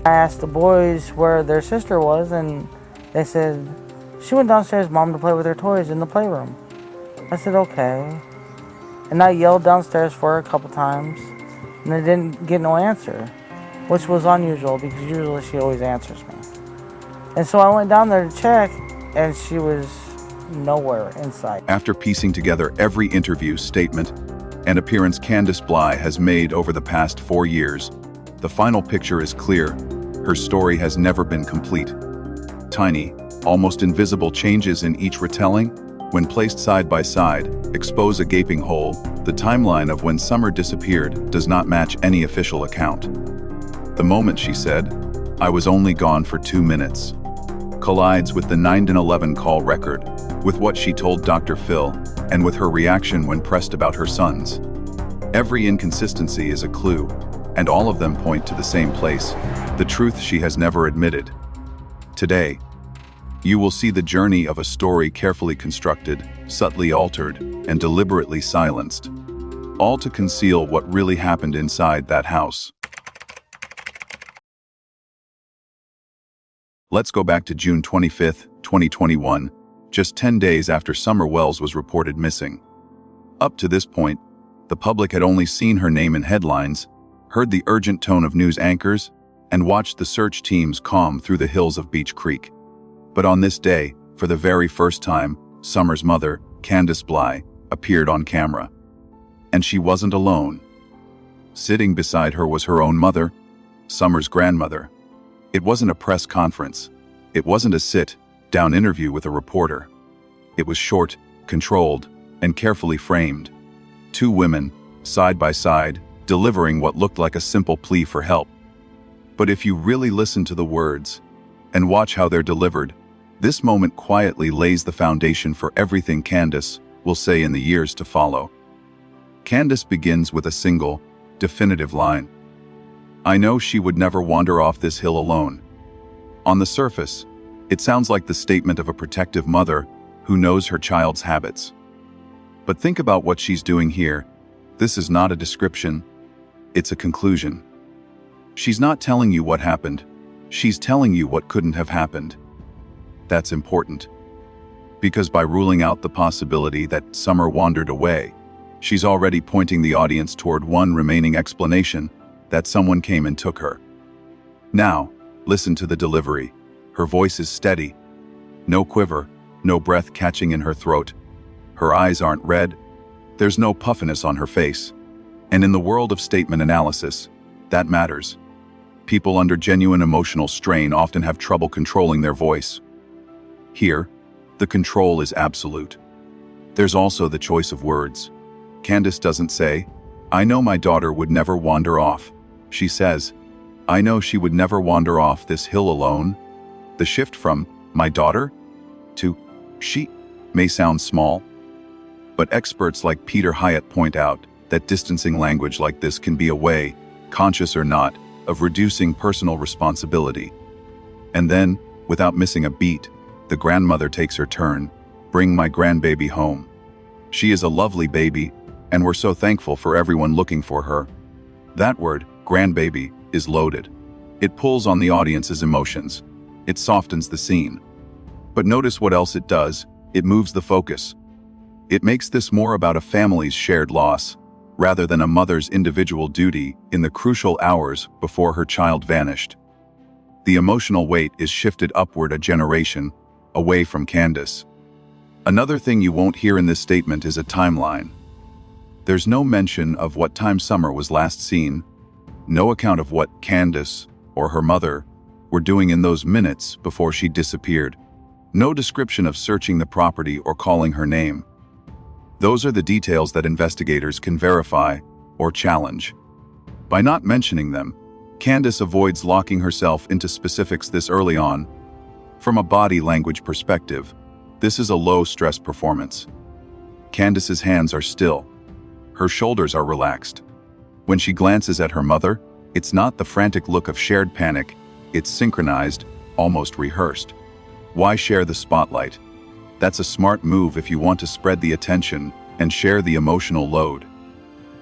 I asked the boys where their sister was, and they said, she went downstairs, Mom, to play with her toys in the playroom. I said, okay. And I yelled downstairs for her a couple times, and I didn't get no answer, which was unusual because usually she always answers me. And so I went down there to check, and she was nowhere in sight. After piecing together every interview, statement, and appearance Candus Bly has made over the past 4 years, the final picture is clear. Her story has never been complete. Tiny, almost invisible changes in each retelling, when placed side by side, expose a gaping hole. The timeline of when Summer disappeared does not match any official account. The moment she said, "I was only gone for 2 minutes," collides with the 911 call record, with what she told Dr. Phil, and with her reaction when pressed about her sons. Every inconsistency is a clue, and all of them point to the same place, the truth she has never admitted. Today, you will see the journey of a story carefully constructed, subtly altered, and deliberately silenced, all to conceal what really happened inside that house. Let's go back to June 25, 2021, just 10 days after Summer Wells was reported missing. Up to this point, the public had only seen her name in headlines, heard the urgent tone of news anchors, and watched the search teams comb through the hills of Beach Creek. But on this day, for the very first time, Summer's mother, Candus Bly, appeared on camera. And she wasn't alone. Sitting beside her was her own mother, Summer's grandmother. It wasn't a press conference. It wasn't a sit-down interview with a reporter. It was short, controlled, and carefully framed. 2 women, side by side, delivering what looked like a simple plea for help. But if you really listen to the words and watch how they're delivered, this moment quietly lays the foundation for everything Candus will say in the years to follow. Candus begins with a single, definitive line. "I know she would never wander off this hill alone." On the surface, it sounds like the statement of a protective mother who knows her child's habits. But think about what she's doing here. This is not a description, it's a conclusion. She's not telling you what happened, she's telling you what couldn't have happened. That's important, because by ruling out the possibility that Summer wandered away, she's already pointing the audience toward one remaining explanation: that someone came and took her. Now, listen to the delivery. Her voice is steady. No quiver, no breath catching in her throat. Her eyes aren't red. There's no puffiness on her face. And in the world of statement analysis, that matters. People under genuine emotional strain often have trouble controlling their voice. Here, the control is absolute. There's also the choice of words. Candus doesn't say, "I know my daughter would never wander off." She says, "I know she would never wander off this hill alone." The shift from "my daughter" to "she" may sound small, but experts like Peter Hyatt point out that distancing language like this can be a way, conscious or not, of reducing personal responsibility. And then, without missing a beat, the grandmother takes her turn. "Bring my grandbaby home. She is a lovely baby, and we're so thankful for everyone looking for her." That word, grandbaby, is loaded. It pulls on the audience's emotions. It softens the scene. But notice what else it does. It moves the focus. It makes this more about a family's shared loss, rather than a mother's individual duty in the crucial hours before her child vanished. The emotional weight is shifted upward a generation, away from Candus. Another thing you won't hear in this statement is a timeline. There's no mention of what time Summer was last seen, no account of what Candus or her mother were doing in those minutes before she disappeared, no description of searching the property or calling her name. Those are the details that investigators can verify or challenge. By not mentioning them, Candus avoids locking herself into specifics this early on. From a body language perspective, this is a low-stress performance. Candus's hands are still. Her shoulders are relaxed. When she glances at her mother, it's not the frantic look of shared panic, it's synchronized, almost rehearsed. Why share the spotlight? That's a smart move if you want to spread the attention and share the emotional load.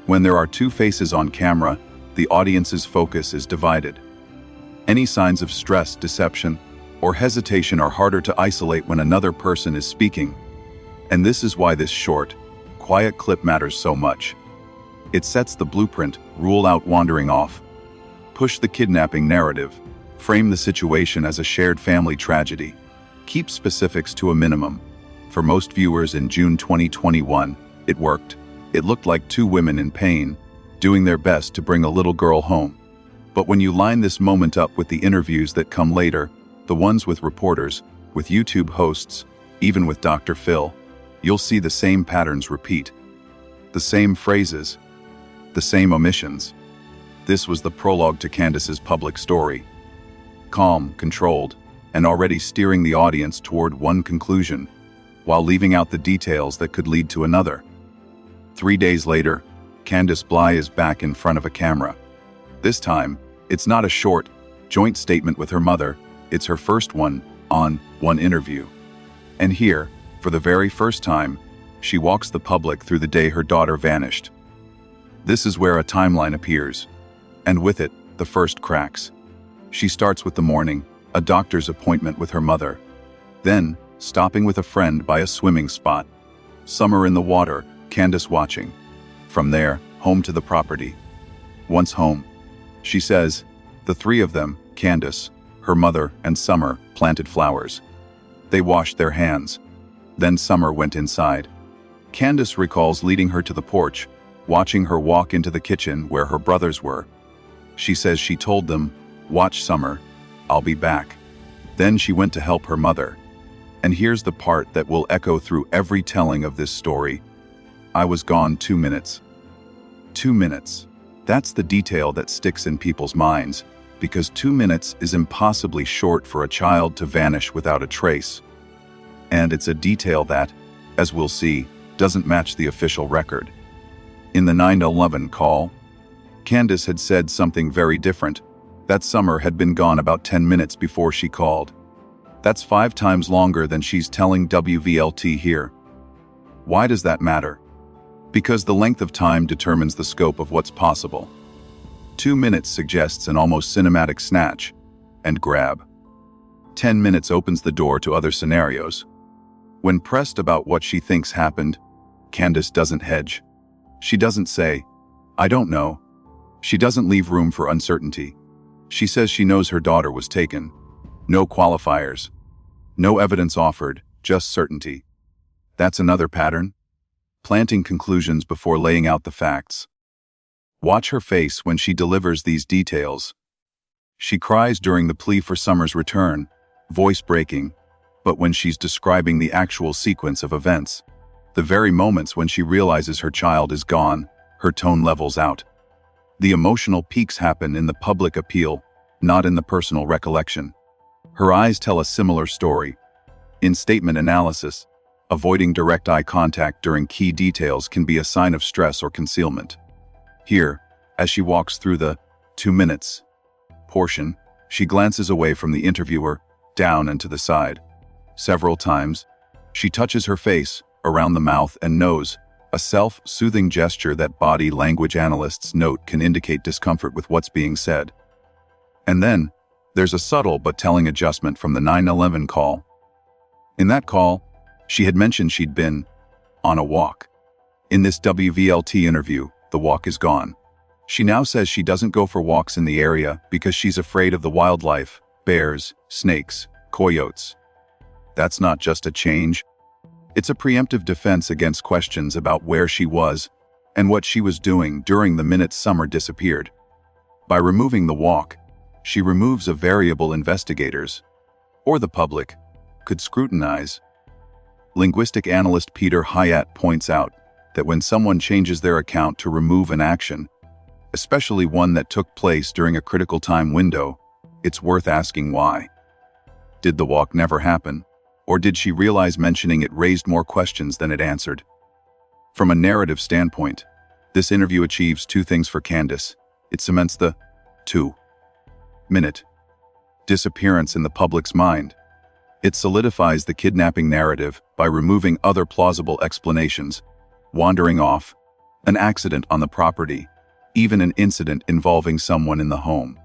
When there are 2 faces on camera, the audience's focus is divided. Any signs of stress, deception, or hesitation are harder to isolate when another person is speaking. And this is why this short, quiet clip matters so much. It sets the blueprint, rule out wandering off, push the kidnapping narrative, frame the situation as a shared family tragedy, keep specifics to a minimum. For most viewers in June 2021, it worked. It looked like two women in pain, doing their best to bring a little girl home. But when you line this moment up with the interviews that come later, the ones with reporters, with YouTube hosts, even with Dr. Phil, you'll see the same patterns repeat. The same phrases, the same omissions. This was the prologue to Candus's public story. Calm, controlled, and already steering the audience toward one conclusion, while leaving out the details that could lead to another. 3 days later, Candus Bly is back in front of a camera. This time, it's not a short, joint statement with her mother, it's her first one on one interview. And here, for the very first time, she walks the public through the day her daughter vanished. This is where a timeline appears, and with it, the first cracks. She starts with the morning, a doctor's appointment with her mother. Then, stopping with a friend by a swimming spot. Summer in the water, Candus watching. From there, home to the property. Once home, she says, the three of them, Candus, her mother, and Summer, planted flowers. They washed their hands. Then Summer went inside. Candus recalls leading her to the porch, watching her walk into the kitchen where her brothers were. She says she told them, "Watch Summer, I'll be back." Then she went to help her mother. And here's the part that will echo through every telling of this story. I was gone 2 minutes. 2 minutes. That's the detail that sticks in people's minds, because 2 minutes is impossibly short for a child to vanish without a trace. And it's a detail that, as we'll see, doesn't match the official record. In the 9/11 call, Candus had said something very different. That Summer had been gone about 10 minutes before she called. That's 5 times longer than she's telling WVLT here. Why does that matter? Because the length of time determines the scope of what's possible. 2 minutes suggests an almost cinematic snatch and grab. 10 minutes opens the door to other scenarios. When pressed about what she thinks happened, Candus doesn't hedge. She doesn't say, "I don't know." She doesn't leave room for uncertainty. She says she knows her daughter was taken. No qualifiers. No evidence offered, just certainty. That's another pattern. Planting conclusions before laying out the facts. Watch her face when she delivers these details. She cries during the plea for Summer's return, voice breaking, but when she's describing the actual sequence of events, the very moments when she realizes her child is gone, her tone levels out. The emotional peaks happen in the public appeal, not in the personal recollection. Her eyes tell a similar story. In statement analysis, avoiding direct eye contact during key details can be a sign of stress or concealment. Here, as she walks through the 2 minutes portion, she glances away from the interviewer, down and to the side. Several times, she touches her face, around the mouth and nose, a self-soothing gesture that body language analysts note can indicate discomfort with what's being said. And then, there's a subtle but telling adjustment from the 9/11 call. In that call, she had mentioned she'd been on a walk. In this WVLT interview, the walk is gone. She now says she doesn't go for walks in the area because she's afraid of the wildlife, bears, snakes, coyotes. That's not just a change. It's a preemptive defense against questions about where she was and what she was doing during the minute Summer disappeared. By removing the walk, she removes a variable investigators, or the public, could scrutinize. Linguistic analyst Peter Hyatt points out that when someone changes their account to remove an action, especially one that took place during a critical time window, it's worth asking why. Did the walk never happen? Or did she realize mentioning it raised more questions than it answered? From a narrative standpoint, this interview achieves 2 things for Candus. It cements the 2-minute disappearance in the public's mind. It solidifies the kidnapping narrative by removing other plausible explanations, wandering off, an accident on the property, even an incident involving someone in the home.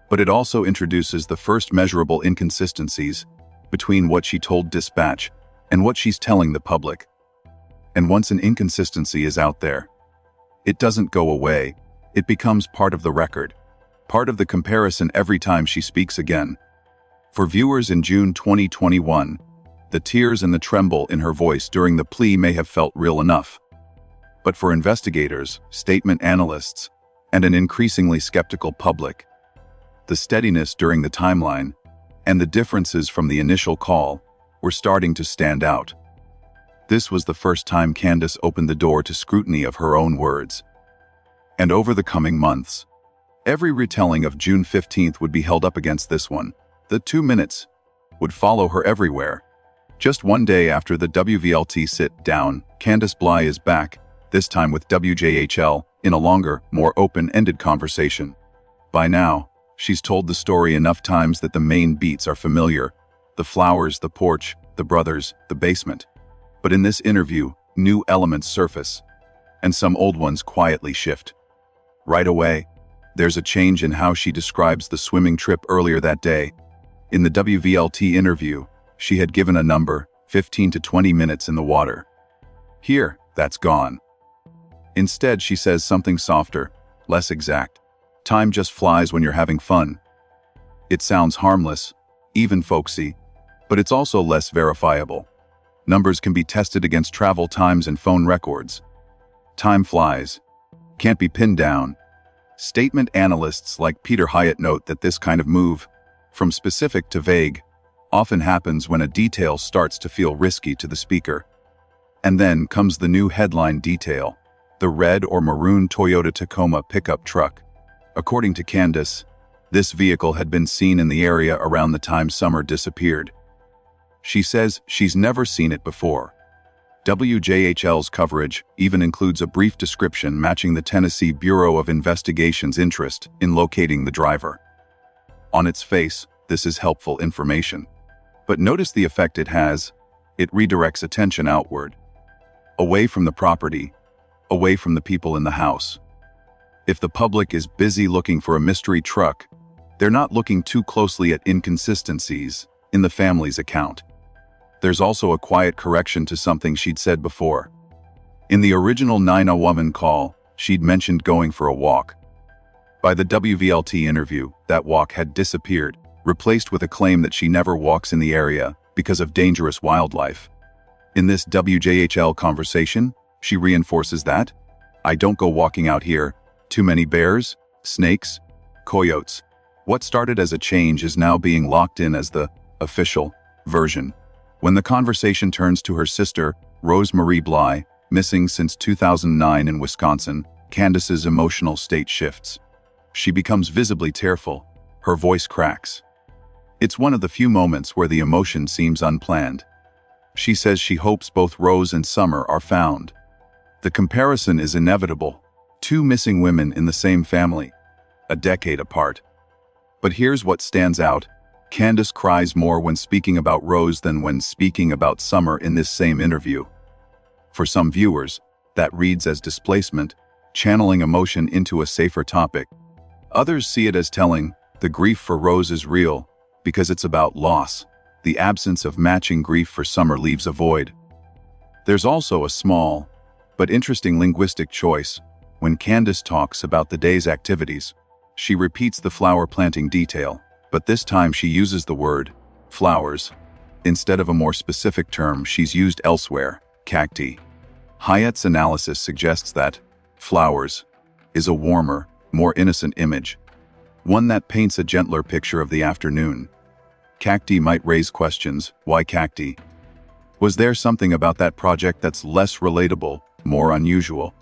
But it also introduces the first measurable inconsistencies between what she told Dispatch and what she's telling the public. And once an inconsistency is out there, it doesn't go away. It becomes part of the record, part of the comparison every time she speaks again. For viewers in June 2021, the tears and the tremble in her voice during the plea may have felt real enough. But for investigators, statement analysts, and an increasingly skeptical public, the steadiness during the timeline and the differences from the initial call were starting to stand out. This was the first time Candus opened the door to scrutiny of her own words. And over the coming months, every retelling of June 15th would be held up against this one. The 2 minutes would follow her everywhere. Just one day after the WVLT sit-down, Candus Bly is back, this time with WJHL, in a longer, more open-ended conversation. By now, she's told the story enough times that the main beats are familiar: the flowers, the porch, the brothers, the basement. But in this interview, new elements surface, and some old ones quietly shift. Right away, there's a change in how she describes the swimming trip earlier that day. In the WVLT interview, she had given a number, 15 to 20 minutes in the water. Here, that's gone. Instead, she says something softer, less exact. Time just flies when you're having fun. It sounds harmless, even folksy, but it's also less verifiable. Numbers can be tested against travel times and phone records. Time flies. Can't be pinned down. Statement analysts like Peter Hyatt note that this kind of move, from specific to vague, often happens when a detail starts to feel risky to the speaker. And then comes the new headline detail: the red or maroon Toyota Tacoma pickup truck. According to Candus, this vehicle had been seen in the area around the time Summer disappeared. She says she's never seen it before. WJHL's coverage even includes a brief description matching the Tennessee Bureau of Investigation's interest in locating the driver. On its face, this is helpful information. But notice the effect it has. It redirects attention outward, away from the property, away from the people in the house. If the public is busy looking for a mystery truck, they're not looking too closely at inconsistencies in the family's account. There's also a quiet correction to something she'd said before. In the original 911 call, she'd mentioned going for a walk. By the WVLT interview, that walk had disappeared, replaced with a claim that she never walks in the area because of dangerous wildlife. In this WJHL conversation, she reinforces that, "I don't go walking out here. Too many bears, snakes, coyotes." What started as a change is now being locked in as the official version. When the conversation turns to her sister, Rose Marie Bly, missing since 2009 in Wisconsin, Candus's emotional state shifts. She becomes visibly tearful. Her voice cracks. It's one of the few moments where the emotion seems unplanned. She says she hopes both Rose and Summer are found. The comparison is inevitable. Two missing women in the same family, a decade apart. But here's what stands out. Candus cries more when speaking about Rose than when speaking about Summer in this same interview. For some viewers, that reads as displacement, channeling emotion into a safer topic. Others see it as telling, the grief for Rose is real, because it's about loss. The absence of matching grief for Summer leaves a void. There's also a small, but interesting linguistic choice. When Candus talks about the day's activities, she repeats the flower planting detail, but this time she uses the word flowers instead of a more specific term she's used elsewhere, cacti. Hyatt's analysis suggests that flowers is a warmer, more innocent image, one that paints a gentler picture of the afternoon. Cacti might raise questions. Why cacti? Was there something about that project that's less relatable, more unusual?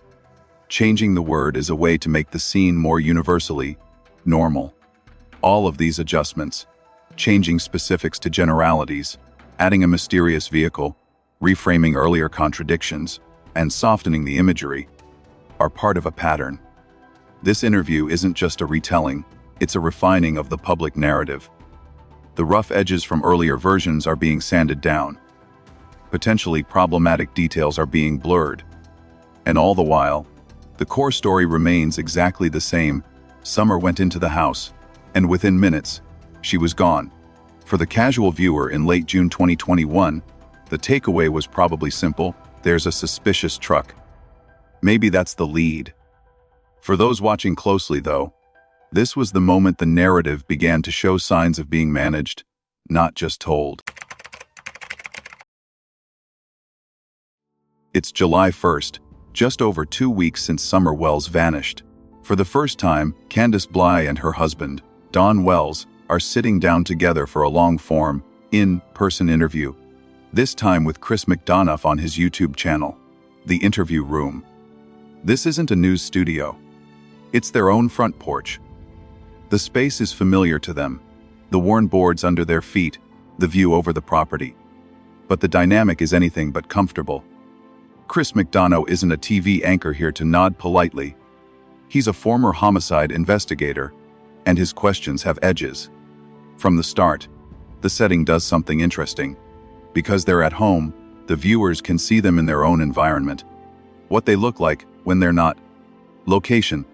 Changing the word is a way to make the scene more universally normal. All of these adjustments, changing specifics to generalities, adding a mysterious vehicle, reframing earlier contradictions, and softening the imagery, are part of a pattern. This interview isn't just a retelling, it's a refining of the public narrative. The rough edges from earlier versions are being sanded down. Potentially problematic details are being blurred. And all the while, the core story remains exactly the same. Summer went into the house, and within minutes, she was gone. For the casual viewer in late June 2021, the takeaway was probably simple: there's a suspicious truck. Maybe that's the lead. For those watching closely, though, this was the moment the narrative began to show signs of being managed, not just told. It's July 1st, just over 2 weeks since Summer Wells vanished. For the first time, Candus Bly and her husband, Don Wells, are sitting down together for a long-form, in-person interview, this time with Chris McDonough on his YouTube channel, The Interview Room. This isn't a news studio. It's their own front porch. The space is familiar to them, the worn boards under their feet, the view over the property. But the dynamic is anything but comfortable. Chris McDonough isn't a TV anchor here to nod politely. He's a former homicide investigator, and his questions have edges. From the start, the setting does something interesting. Because they're at home, the viewers can see them in their own environment. What they look like when they're not. Location.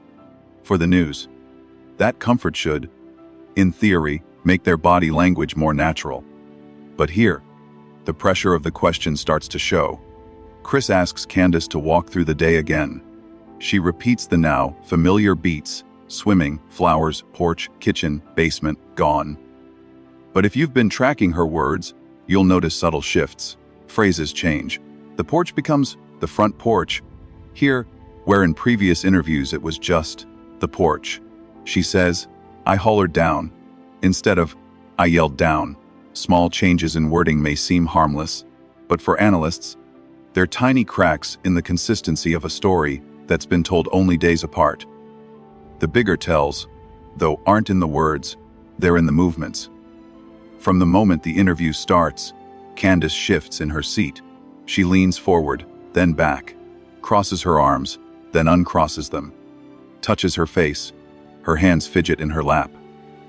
For the news. That comfort should, in theory, make their body language more natural. But here, the pressure of the question starts to show. Chris asks Candus to walk through the day again. She repeats the now familiar beats: swimming, flowers, porch, kitchen, basement, gone. But if you've been tracking her words, you'll notice subtle shifts. Phrases change. The porch becomes the front porch. Here, where in previous interviews it was just the porch, she says, "I hollered down," instead of "I yelled down." Small changes in wording may seem harmless, but for analysts, they're tiny cracks in the consistency of a story that's been told only days apart. The bigger tells, though, aren't in the words, they're in the movements. From the moment the interview starts, Candus shifts in her seat. She leans forward, then back, crosses her arms, then uncrosses them, touches her face. Her hands fidget in her lap.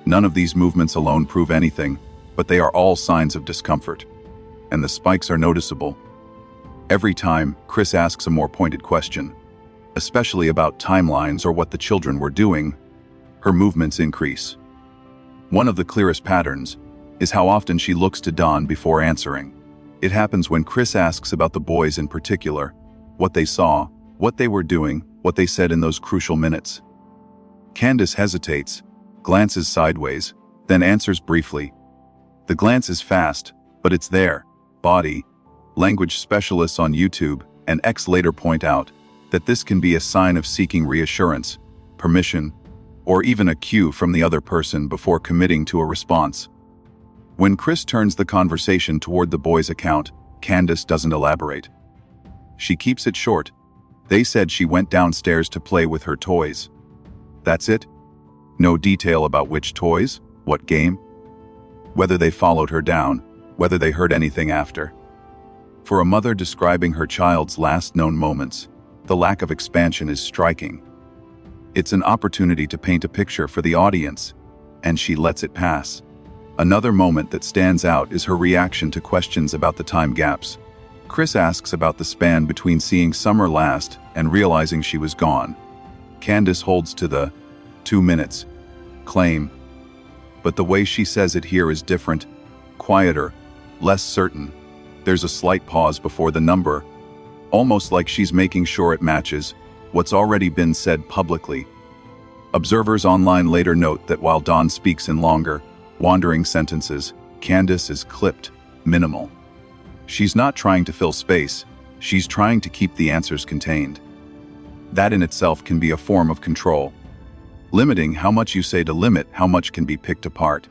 None of these movements alone prove anything, but they are all signs of discomfort. And the spikes are noticeable. Every time, Chris asks a more pointed question, especially about timelines or what the children were doing, her movements increase. One of the clearest patterns is how often she looks to Don before answering. It happens when Chris asks about the boys in particular, what they saw, what they were doing, what they said in those crucial minutes. Candus hesitates, glances sideways, then answers briefly. The glance is fast, but it's there. Body language specialists on YouTube and X later point out that this can be a sign of seeking reassurance, permission, or even a cue from the other person before committing to a response. When Chris turns the conversation toward the boys' account, Candus doesn't elaborate. She keeps it short. They said she went downstairs to play with her toys. That's it? No detail about which toys, what game, whether they followed her down, whether they heard anything after. For a mother describing her child's last known moments, the lack of expansion is striking. It's an opportunity to paint a picture for the audience, and she lets it pass. Another moment that stands out is her reaction to questions about the time gaps. Chris asks about the span between seeing Summer last and realizing she was gone. Candus holds to the 2 minutes claim, but the way she says it here is different, quieter, less certain. There's a slight pause before the number, almost like she's making sure it matches what's already been said publicly. Observers online later note that while Don speaks in longer, wandering sentences, Candus is clipped, minimal. She's not trying to fill space, she's trying to keep the answers contained. That in itself can be a form of control, limiting how much you say to limit how much can be picked apart.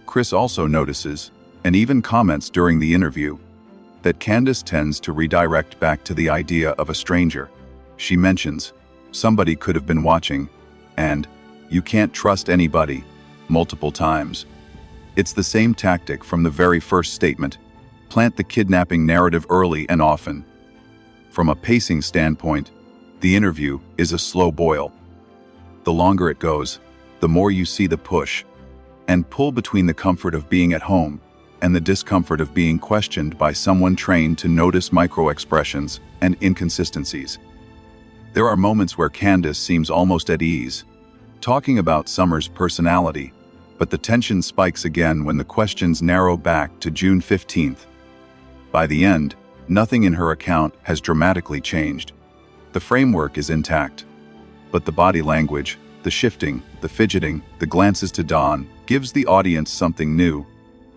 Chris also notices, and even comments during the interview, that Candus tends to redirect back to the idea of a stranger. She mentions, somebody could have been watching, and you can't trust anybody, multiple times. It's the same tactic from the very first statement. Plant the kidnapping narrative early and often. From a pacing standpoint, the interview is a slow boil. The longer it goes, the more you see the push and pull between the comfort of being at home and the discomfort of being questioned by someone trained to notice micro-expressions and inconsistencies. There are moments where Candus seems almost at ease, talking about Summer's personality, but the tension spikes again when the questions narrow back to June 15th. By the end, nothing in her account has dramatically changed. The framework is intact, but the body language, the shifting, the fidgeting, the glances to Dawn, gives the audience something new,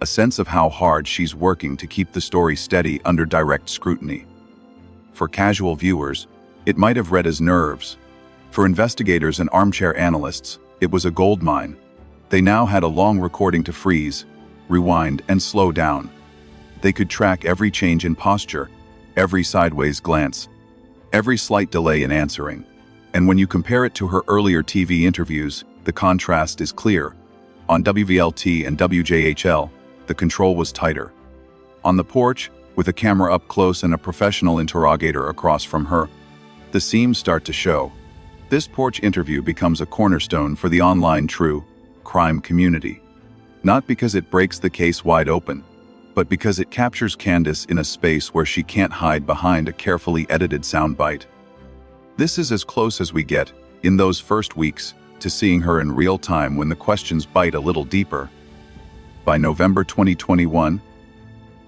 a sense of how hard she's working to keep the story steady under direct scrutiny. For casual viewers, it might have read as nerves. For investigators and armchair analysts, it was a goldmine. They now had a long recording to freeze, rewind, and slow down. They could track every change in posture, every sideways glance, every slight delay in answering. And when you compare it to her earlier TV interviews, the contrast is clear. On WVLT and WJHL, the control was tighter. On the porch, with a camera up close and a professional interrogator across from her, the seams start to show. This porch interview becomes a cornerstone for the online true crime community. Not because it breaks the case wide open, but because it captures Candus in a space where she can't hide behind a carefully edited soundbite. This is as close as we get, in those first weeks, to seeing her in real time when the questions bite a little deeper. By November 2021,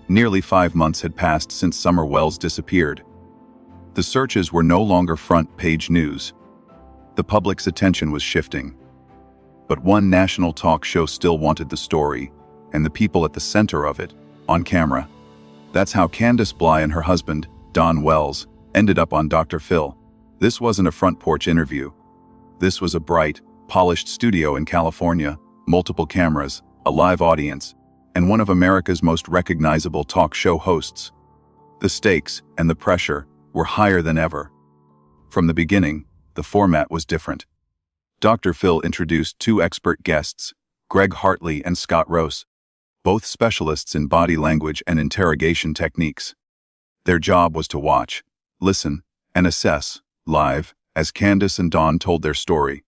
nearly 5 months had passed since Summer Wells disappeared. The searches were no longer front-page news. The public's attention was shifting. But one national talk show still wanted the story, and the people at the center of it, on camera. That's how Candus Bly and her husband, Don Wells, ended up on Dr. Phil. This wasn't a front porch interview. This was a bright, polished studio in California, multiple cameras, a live audience, and one of America's most recognizable talk show hosts. The stakes and the pressure were higher than ever. From the beginning, the format was different. Dr. Phil introduced 2 expert guests, Greg Hartley and Scott Rose, both specialists in body language and interrogation techniques. Their job was to watch, listen, and assess, live, as Candus and Dawn told their story.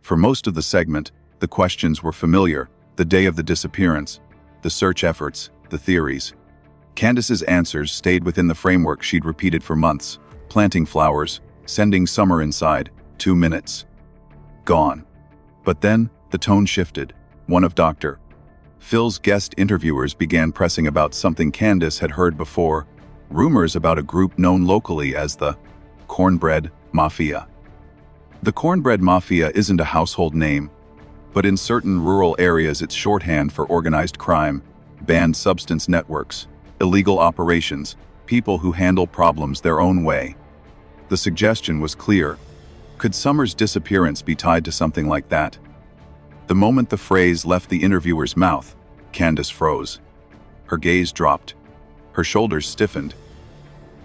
For most of the segment, the questions were familiar: the day of the disappearance, the search efforts, the theories. Candus's answers stayed within the framework she'd repeated for months: planting flowers, sending Summer inside, 2 minutes. Gone. But then, the tone shifted. One of Dr. Phil's guest interviewers began pressing about something Candus had heard before: rumors about a group known locally as the Cornbread Mafia. The Cornbread Mafia isn't a household name, but in certain rural areas it's shorthand for organized crime, banned substance networks, illegal operations, people who handle problems their own way. The suggestion was clear. Could Summer's disappearance be tied to something like that? The moment the phrase left the interviewer's mouth, Candus froze. Her gaze dropped. Her shoulders stiffened.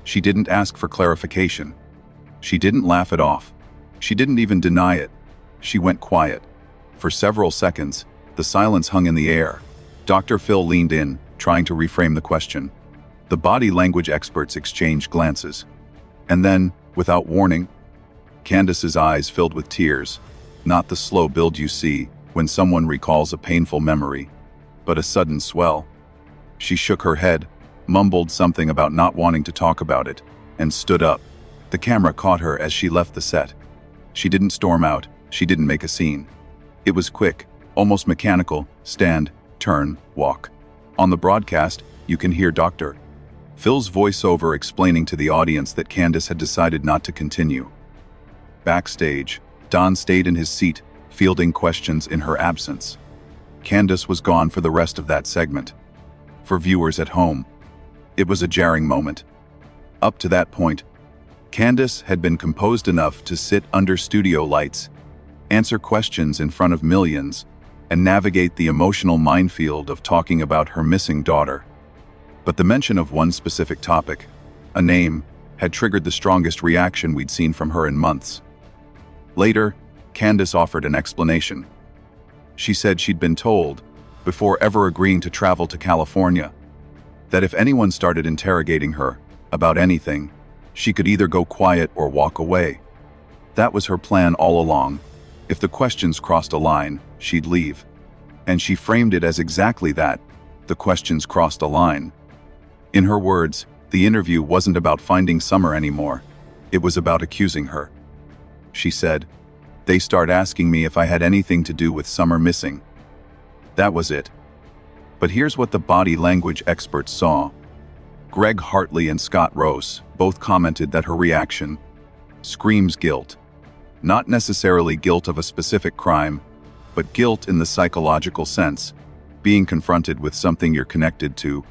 She didn't ask for clarification. She didn't laugh it off. She didn't even deny it. She went quiet. For several seconds, the silence hung in the air. Dr. Phil leaned in, trying to reframe the question. The body language experts exchanged glances. And then, without warning, Candus's eyes filled with tears. Not the slow build you see when someone recalls a painful memory, but a sudden swell. She shook her head, mumbled something about not wanting to talk about it, and stood up. The camera caught her as she left the set. She didn't storm out. She didn't make a scene. It was quick, almost mechanical: stand, turn, walk. On the broadcast, you can hear Dr. Phil's voiceover explaining to the audience that Candus had decided not to continue. Backstage, Don stayed in his seat, fielding questions in her absence. Candus was gone for the rest of that segment. For viewers at home, it was a jarring moment. Up to that point, Candus had been composed enough to sit under studio lights, answer questions in front of millions, and navigate the emotional minefield of talking about her missing daughter. But the mention of one specific topic, a name, had triggered the strongest reaction we'd seen from her in months. Later, Candus offered an explanation. She said she'd been told, before ever agreeing to travel to California, that if anyone started interrogating her about anything, she could either go quiet or walk away. That was her plan all along. If the questions crossed a line, she'd leave. And she framed it as exactly that: the questions crossed a line. In her words, the interview wasn't about finding Summer anymore. It was about accusing her. She said, They start asking me if I had anything to do with Summer missing. That was it. But here's what the body language experts saw. Greg Hartley and Scott Rose both commented that her reaction screams guilt. Not necessarily guilt of a specific crime, but guilt in the psychological sense, being confronted with something you're connected to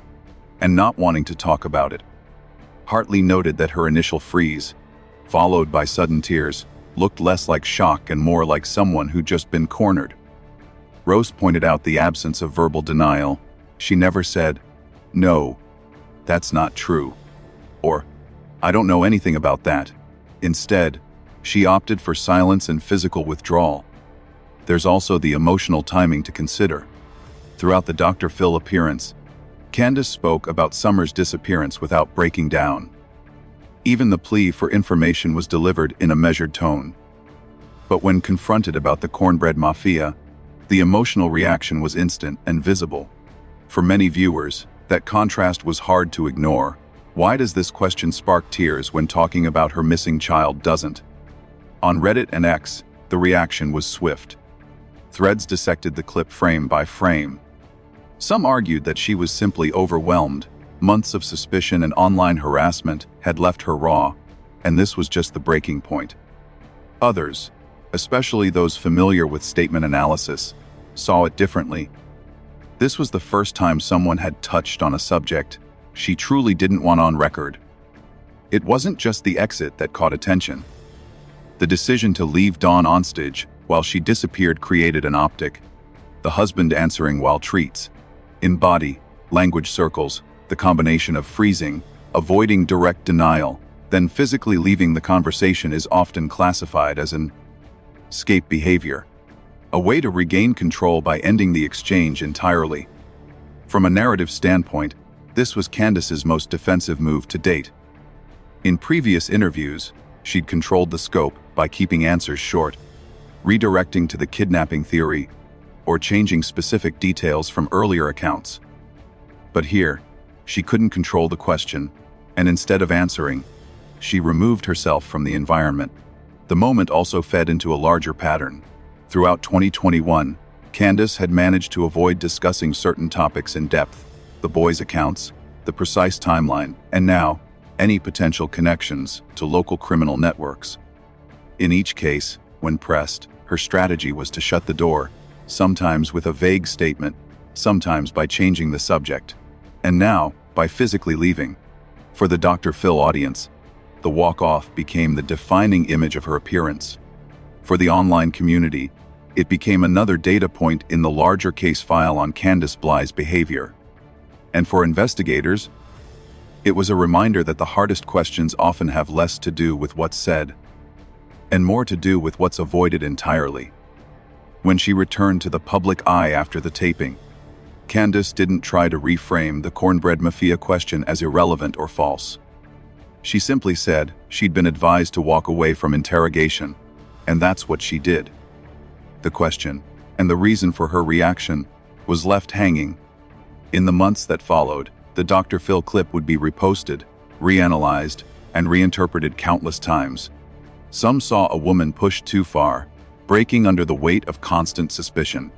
and not wanting to talk about it. Hartley noted that her initial freeze, followed by sudden tears, looked less like shock and more like someone who'd just been cornered. Rose pointed out the absence of verbal denial. She never said, "No, that's not true," or "I don't know anything about that." Instead, she opted for silence and physical withdrawal. There's also the emotional timing to consider. Throughout the Dr. Phil appearance, Candus spoke about Summer's disappearance without breaking down. Even the plea for information was delivered in a measured tone. But when confronted about the cornbread mafia, the emotional reaction was instant and visible. For many viewers, that contrast was hard to ignore. Why does this question spark tears when talking about her missing child doesn't? On Reddit and X, the reaction was swift. Threads dissected the clip frame by frame. Some argued that she was simply overwhelmed. Months of suspicion and online harassment had left her raw, and this was just the breaking point. Others, especially those familiar with statement analysis, saw it differently. This was the first time someone had touched on a subject she truly didn't want on record. It wasn't just the exit that caught attention. The decision to leave Dawn onstage while she disappeared created an optic. The husband answering while treats. In body language circles, the combination of freezing, avoiding direct denial, then physically leaving the conversation is often classified as an escape behavior, a way to regain control by ending the exchange entirely. From a narrative standpoint, this was Candus's most defensive move to date. In previous interviews, she'd controlled the scope by keeping answers short, redirecting to the kidnapping theory, or changing specific details from earlier accounts. But here, she couldn't control the question, and instead of answering, she removed herself from the environment. The moment also fed into a larger pattern. Throughout 2021, Candus had managed to avoid discussing certain topics in depth: the boys' accounts, the precise timeline, and now, any potential connections to local criminal networks. In each case, when pressed, her strategy was to shut the door, sometimes with a vague statement, sometimes by changing the subject, and now by physically leaving. For the Dr. Phil audience, the walk-off became the defining image of her appearance. For the online community, it became another data point in the larger case file on Candus Bly's behavior. And for investigators, it was a reminder that the hardest questions often have less to do with what's said, and more to do with what's avoided entirely. When she returned to the public eye after the taping, Candus didn't try to reframe the cornbread mafia question as irrelevant or false. She simply said she'd been advised to walk away from interrogation, and that's what she did. The question, and the reason for her reaction, was left hanging. In the months that followed, the Dr. Phil clip would be reposted, reanalyzed, and reinterpreted countless times. Some saw a woman pushed too far, breaking under the weight of constant suspicion.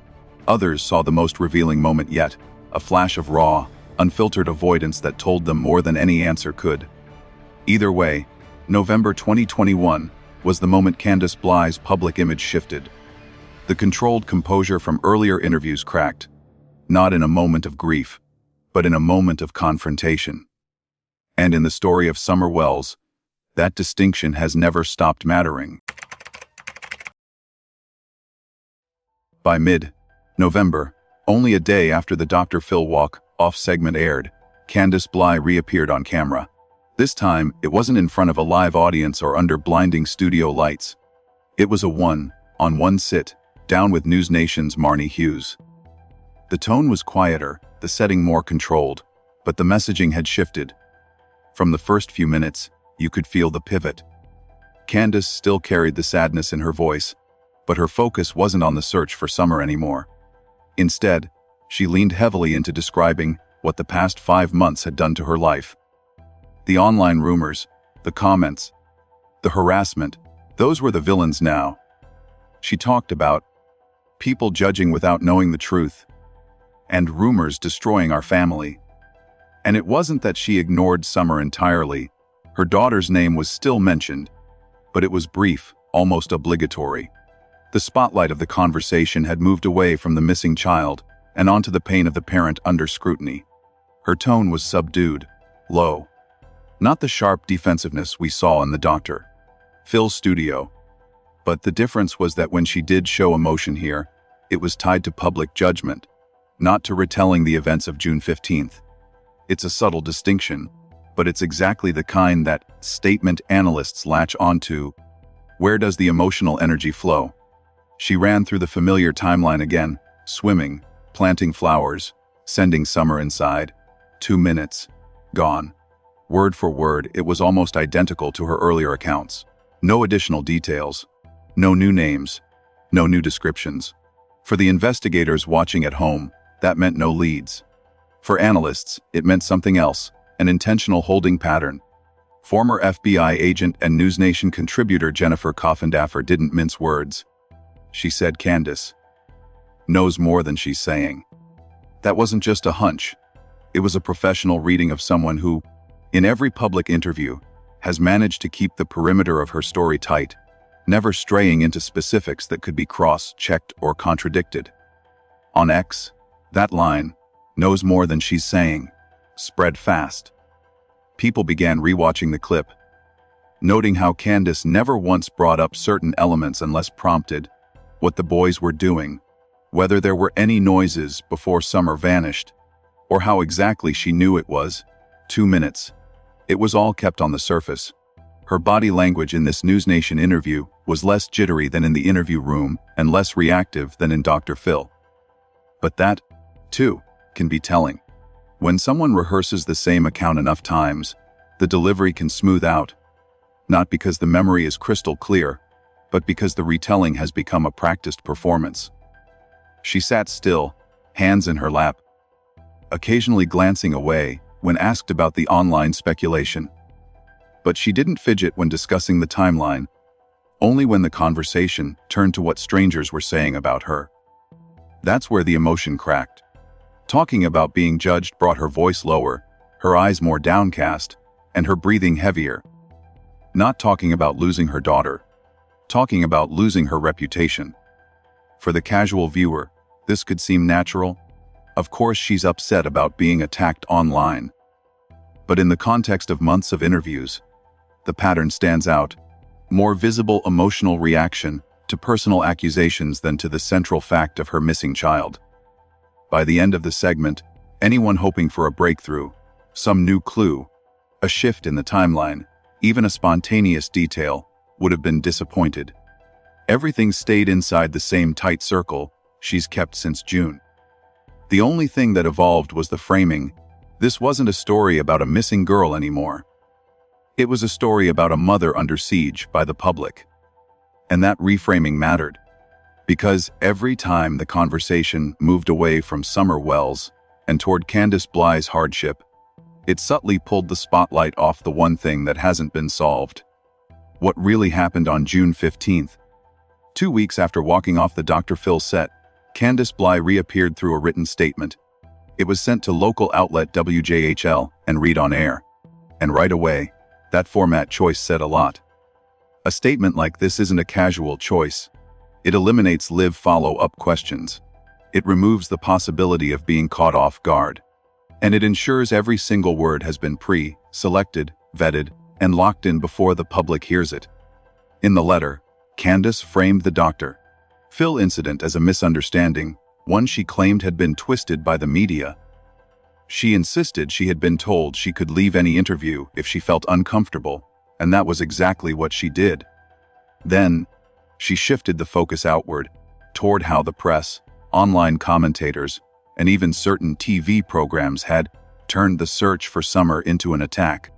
Others saw the most revealing moment yet, a flash of raw, unfiltered avoidance that told them more than any answer could. Either way, November 2021 was the moment Candus Bly's public image shifted. The controlled composure from earlier interviews cracked, not in a moment of grief, but in a moment of confrontation. And in the story of Summer Wells, that distinction has never stopped mattering. By mid-November, only a day after the Dr. Phil walk-off segment aired, Candus Bly reappeared on camera. This time, it wasn't in front of a live audience or under blinding studio lights. It was a one-on-one sit, down with News Nation's Marnie Hughes. The tone was quieter, the setting more controlled, but the messaging had shifted. From the first few minutes, you could feel the pivot. Candus still carried the sadness in her voice, but her focus wasn't on the search for Summer anymore. Instead, she leaned heavily into describing what the past 5 months had done to her life. The online rumors, the comments, the harassment, those were the villains now. She talked about people judging without knowing the truth, and rumors destroying our family. And it wasn't that she ignored Summer entirely. Her daughter's name was still mentioned, but it was brief, almost obligatory. The spotlight of the conversation had moved away from the missing child and onto the pain of the parent under scrutiny. Her tone was subdued, low. Not the sharp defensiveness we saw in the Dr. Phil's studio. But the difference was that when she did show emotion here, it was tied to public judgment, not to retelling the events of June 15th. It's a subtle distinction, but it's exactly the kind that statement analysts latch onto. Where does the emotional energy flow? She ran through the familiar timeline again, swimming, planting flowers, sending Summer inside. 2 minutes. Gone. Word for word, it was almost identical to her earlier accounts. No additional details. No new names. No new descriptions. For the investigators watching at home, that meant no leads. For analysts, it meant something else, an intentional holding pattern. Former FBI agent and NewsNation contributor Jennifer Coffindaffer didn't mince words. She said Candus knows more than she's saying. That wasn't just a hunch. It was a professional reading of someone who, in every public interview, has managed to keep the perimeter of her story tight, never straying into specifics that could be cross-checked or contradicted. On X, that line, knows more than she's saying, spread fast. People began rewatching the clip, noting how Candus never once brought up certain elements unless prompted, what the boys were doing, whether there were any noises before Summer vanished, or how exactly she knew it was. 2 minutes. It was all kept on the surface. Her body language in this NewsNation interview was less jittery than in the interview room and less reactive than in Dr. Phil. But that, too, can be telling. When someone rehearses the same account enough times, the delivery can smooth out, not because the memory is crystal clear, but because the retelling has become a practiced performance. She sat still, hands in her lap, occasionally glancing away when asked about the online speculation. But she didn't fidget when discussing the timeline, only when the conversation turned to what strangers were saying about her. That's where the emotion cracked. Talking about being judged brought her voice lower, her eyes more downcast, and her breathing heavier. Not talking about losing her daughter, talking about losing her reputation. For the casual viewer, this could seem natural. Of course she's upset about being attacked online. But in the context of months of interviews, the pattern stands out. More visible emotional reaction to personal accusations than to the central fact of her missing child. By the end of the segment, anyone hoping for a breakthrough, some new clue, a shift in the timeline, even a spontaneous detail, would have been disappointed. Everything stayed inside the same tight circle she's kept since June. The only thing that evolved was the framing. This wasn't a story about a missing girl anymore. It was a story about a mother under siege by the public. And that reframing mattered, because every time the conversation moved away from Summer Wells and toward Candus Bly's hardship, it subtly pulled the spotlight off the one thing that hasn't been solved. What really happened on June 15th? 2 weeks after walking off the Dr. Phil set, Candus Bly reappeared through a written statement. It was sent to local outlet WJHL and read on air. And right away, that format choice said a lot. A statement like this isn't a casual choice. It eliminates live follow-up questions. It removes the possibility of being caught off guard. And it ensures every single word has been pre-selected, vetted, and locked in before the public hears it. In the letter, Candus framed the Dr. Phil incident as a misunderstanding, one she claimed had been twisted by the media. She insisted she had been told she could leave any interview if she felt uncomfortable, and that was exactly what she did. Then, she shifted the focus outward, toward how the press, online commentators, and even certain TV programs had turned the search for Summer into an attack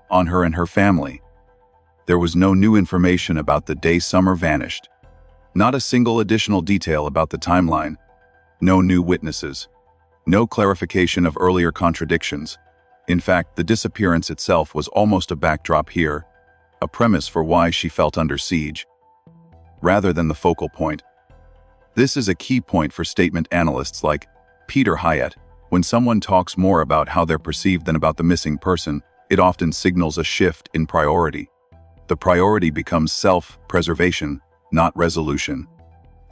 on her and her family. There was no new information about the day Summer vanished. Not a single additional detail about the timeline. No new witnesses. No clarification of earlier contradictions. In fact, the disappearance itself was almost a backdrop here, a premise for why she felt under siege. rather than the focal point. This is a key point for statement analysts like Peter Hyatt. When someone talks more about how they're perceived than about the missing person, it often signals a shift in priority. The priority becomes self-preservation, not resolution.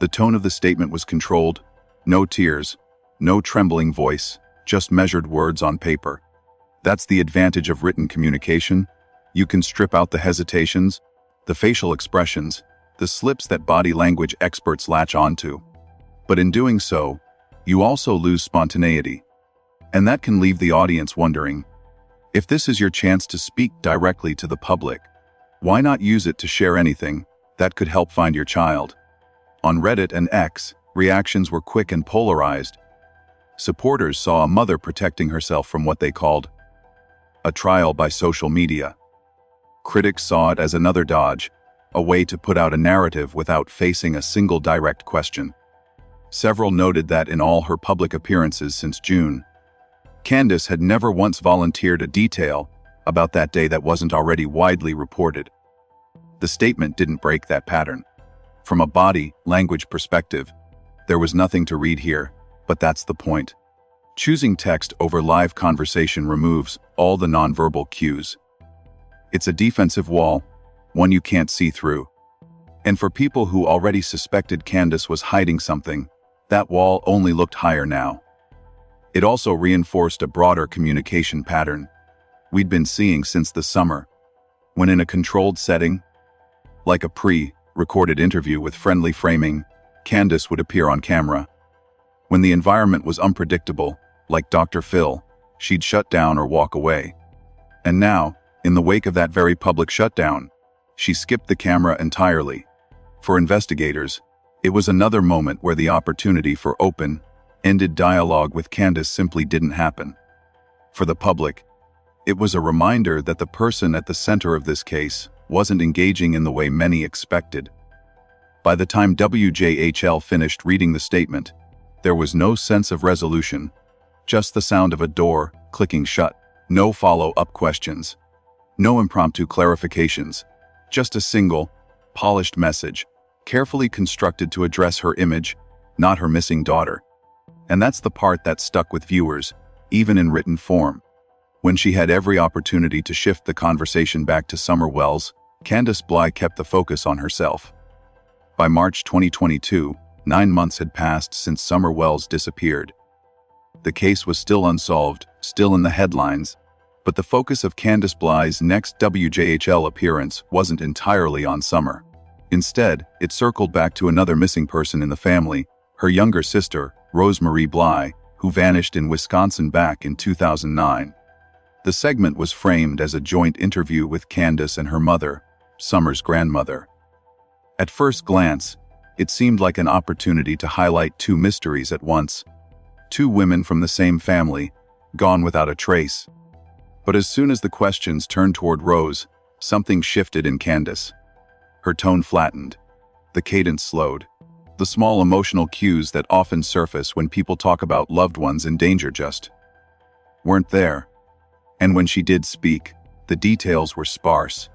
The tone of the statement was controlled. No tears, no trembling voice, just measured words on paper. That's the advantage of written communication. You can strip out the hesitations, the facial expressions, the slips that body language experts latch onto. But in doing so, you also lose spontaneity. And that can leave the audience wondering, if this is your chance to speak directly to the public, why not use it to share anything that could help find your child? On Reddit and X, reactions were quick and polarized. Supporters saw a mother protecting herself from what they called a trial by social media. Critics saw it as another dodge, a way to put out a narrative without facing a single direct question. Several noted that in all her public appearances since June, Candus had never once volunteered a detail about that day that wasn't already widely reported. The statement didn't break that pattern. From a body language perspective, there was nothing to read here, but that's the point. Choosing text over live conversation removes all the nonverbal cues. It's a defensive wall, one you can't see through. And for people who already suspected Candus was hiding something, that wall only looked higher now. It also reinforced a broader communication pattern we'd been seeing since the summer, when in a controlled setting, like a pre-recorded interview with friendly framing, Candus would appear on camera. When the environment was unpredictable, like Dr. Phil, she'd shut down or walk away. And now, in the wake of that very public shutdown, she skipped the camera entirely. For investigators, it was another moment where the opportunity for open-ended dialogue with Candus simply didn't happen. For the public, it was a reminder that the person at the center of this case wasn't engaging in the way many expected. By the time WJHL finished reading the statement, there was no sense of resolution, just the sound of a door clicking shut, no follow-up questions, no impromptu clarifications, just a single, polished message, carefully constructed to address her image, not her missing daughter. And that's the part that stuck with viewers, even in written form. When she had every opportunity to shift the conversation back to Summer Wells, Candus Bly kept the focus on herself. By March 2022, 9 months had passed since Summer Wells disappeared. The case was still unsolved, still in the headlines, but the focus of Candus Bly's next WJHL appearance wasn't entirely on Summer. Instead, it circled back to another missing person in the family, her younger sister, Rosemarie Bly, who vanished in Wisconsin back in 2009. The segment was framed as a joint interview with Candus and her mother, Summer's grandmother. At first glance, it seemed like an opportunity to highlight two mysteries at once. Two women from the same family, gone without a trace. But as soon as the questions turned toward Rose, something shifted in Candus. Her tone flattened. The cadence slowed. The small emotional cues that often surface when people talk about loved ones in danger just weren't there. And when she did speak, the details were sparse.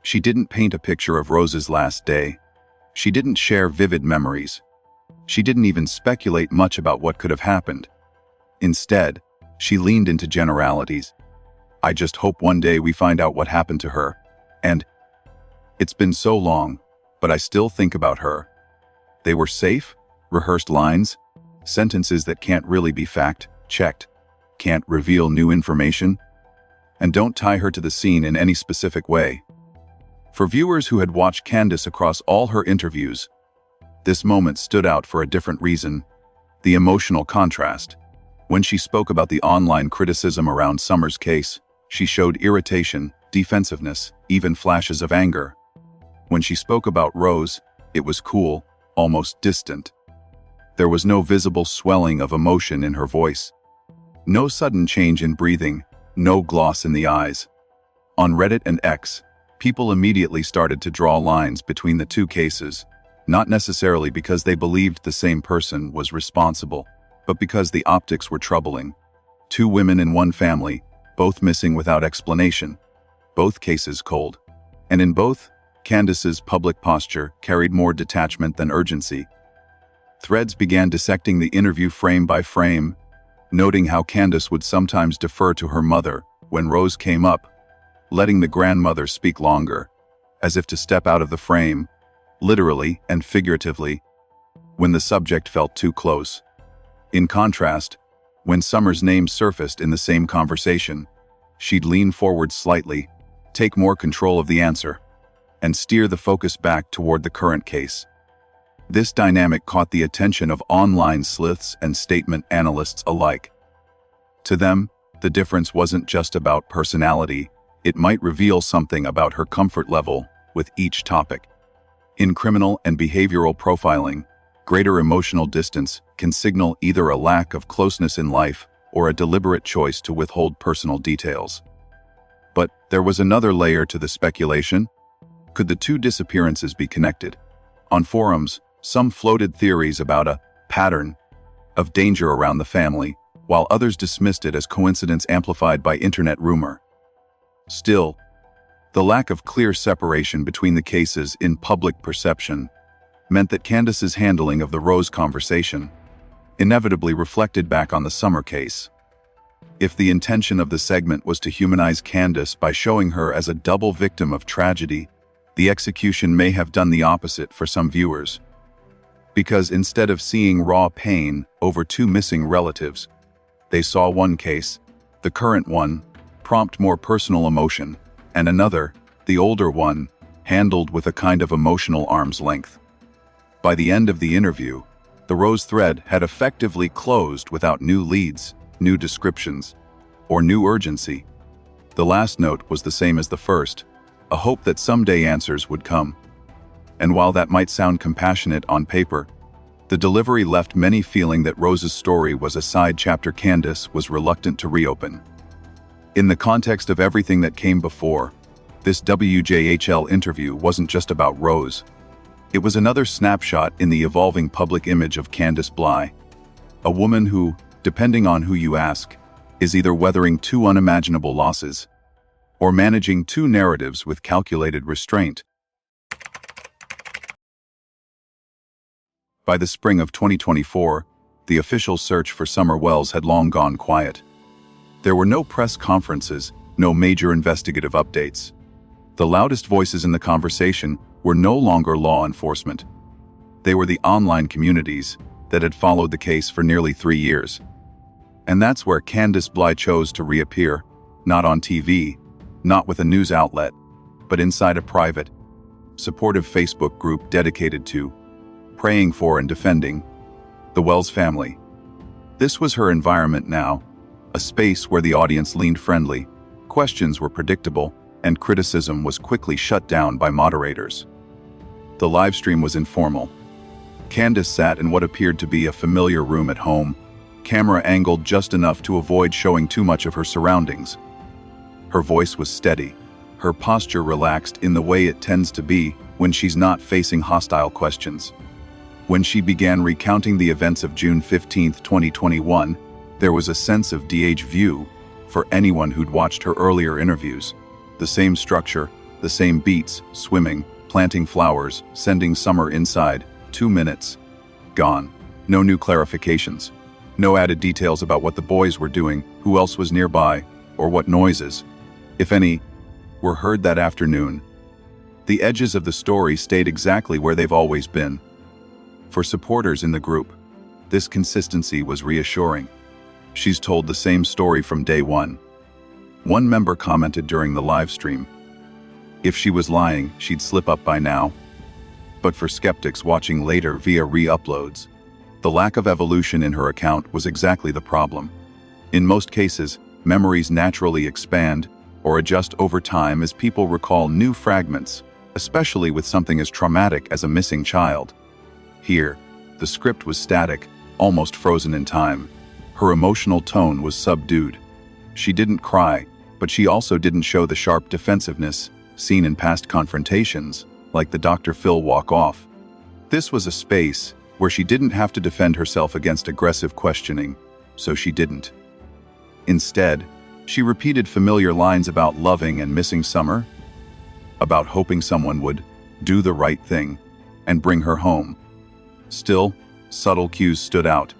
She didn't paint a picture of Rose's last day. She didn't share vivid memories. She didn't even speculate much about what could have happened. Instead, she leaned into generalities. I just hope one day we find out what happened to her. And it's been so long, but I still think about her. They were safe, rehearsed lines, sentences that can't really be fact-checked, can't reveal new information, and don't tie her to the scene in any specific way. For viewers who had watched Candus across all her interviews, this moment stood out for a different reason: the emotional contrast. When she spoke about the online criticism around Summer's case, she showed irritation, defensiveness, even flashes of anger. When she spoke about Rose, it was cool, almost distant. There was no visible swelling of emotion in her voice. No sudden change in breathing, no gloss in the eyes. On Reddit and X, people immediately started to draw lines between the two cases, not necessarily because they believed the same person was responsible, but because the optics were troubling. Two women in one family, both missing without explanation, both cases cold. And in both, Candus's public posture carried more detachment than urgency. Threads began dissecting the interview frame by frame, noting how Candus would sometimes defer to her mother when Rose came up, letting the grandmother speak longer, as if to step out of the frame, literally and figuratively, when the subject felt too close. In contrast, when Summer's name surfaced in the same conversation, she'd lean forward slightly, take more control of the answer, and steer the focus back toward the current case. This dynamic caught the attention of online sleuths and statement analysts alike. To them, the difference wasn't just about personality, it might reveal something about her comfort level with each topic. In criminal and behavioral profiling, greater emotional distance can signal either a lack of closeness in life or a deliberate choice to withhold personal details. But there was another layer to the speculation. Could the two disappearances be connected? On forums, some floated theories about a pattern of danger around the family, while others dismissed it as coincidence amplified by internet rumor. Still, the lack of clear separation between the cases in public perception meant that Candus's handling of the Rose conversation inevitably reflected back on the Summer case. If the intention of the segment was to humanize Candus by showing her as a double victim of tragedy, the execution may have done the opposite for some viewers. Because instead of seeing raw pain over two missing relatives, they saw one case, the current one, prompt more personal emotion, and another, the older one, handled with a kind of emotional arm's length. By the end of the interview, the Rose thread had effectively closed without new leads, new descriptions, or new urgency. The last note was the same as the first, a hope that someday answers would come. And while that might sound compassionate on paper, the delivery left many feeling that Rose's story was a side chapter Candus was reluctant to reopen. In the context of everything that came before, this WJHL interview wasn't just about Rose. It was another snapshot in the evolving public image of Candus Bly, a woman who, depending on who you ask, is either weathering two unimaginable losses or managing two narratives with calculated restraint. By the spring of 2024, the official search for Summer Wells had long gone quiet. There were no press conferences, no major investigative updates. The loudest voices in the conversation were no longer law enforcement. They were the online communities that had followed the case for nearly 3 years. And that's where Candus Bly chose to reappear, not on TV, not with a news outlet, but inside a private, supportive Facebook group dedicated to praying for and defending the Wells family. This was her environment now, a space where the audience leaned friendly, questions were predictable, and criticism was quickly shut down by moderators. The live stream was informal. Candus sat in what appeared to be a familiar room at home, camera angled just enough to avoid showing too much of her surroundings. Her voice was steady, her posture relaxed in the way it tends to be when she's not facing hostile questions. When she began recounting the events of June 15, 2021, there was a sense of déjà vu for anyone who'd watched her earlier interviews. The same structure, the same beats, swimming, planting flowers, sending Summer inside, 2 minutes. Gone. No new clarifications. No added details about what the boys were doing, who else was nearby, or what noises, if any, were heard that afternoon. The edges of the story stayed exactly where they've always been. For supporters in the group, this consistency was reassuring. She's told the same story from day one. One member commented during the live stream, if she was lying, she'd slip up by now. But for skeptics watching later via re-uploads, the lack of evolution in her account was exactly the problem. In most cases, memories naturally expand or adjust over time as people recall new fragments, especially with something as traumatic as a missing child. Here, the script was static, almost frozen in time. Her emotional tone was subdued. She didn't cry, but she also didn't show the sharp defensiveness seen in past confrontations, like the Dr. Phil walk-off. This was a space where she didn't have to defend herself against aggressive questioning, so she didn't. Instead, she repeated familiar lines about loving and missing Summer, about hoping someone would do the right thing, and bring her home. Still, subtle cues stood out.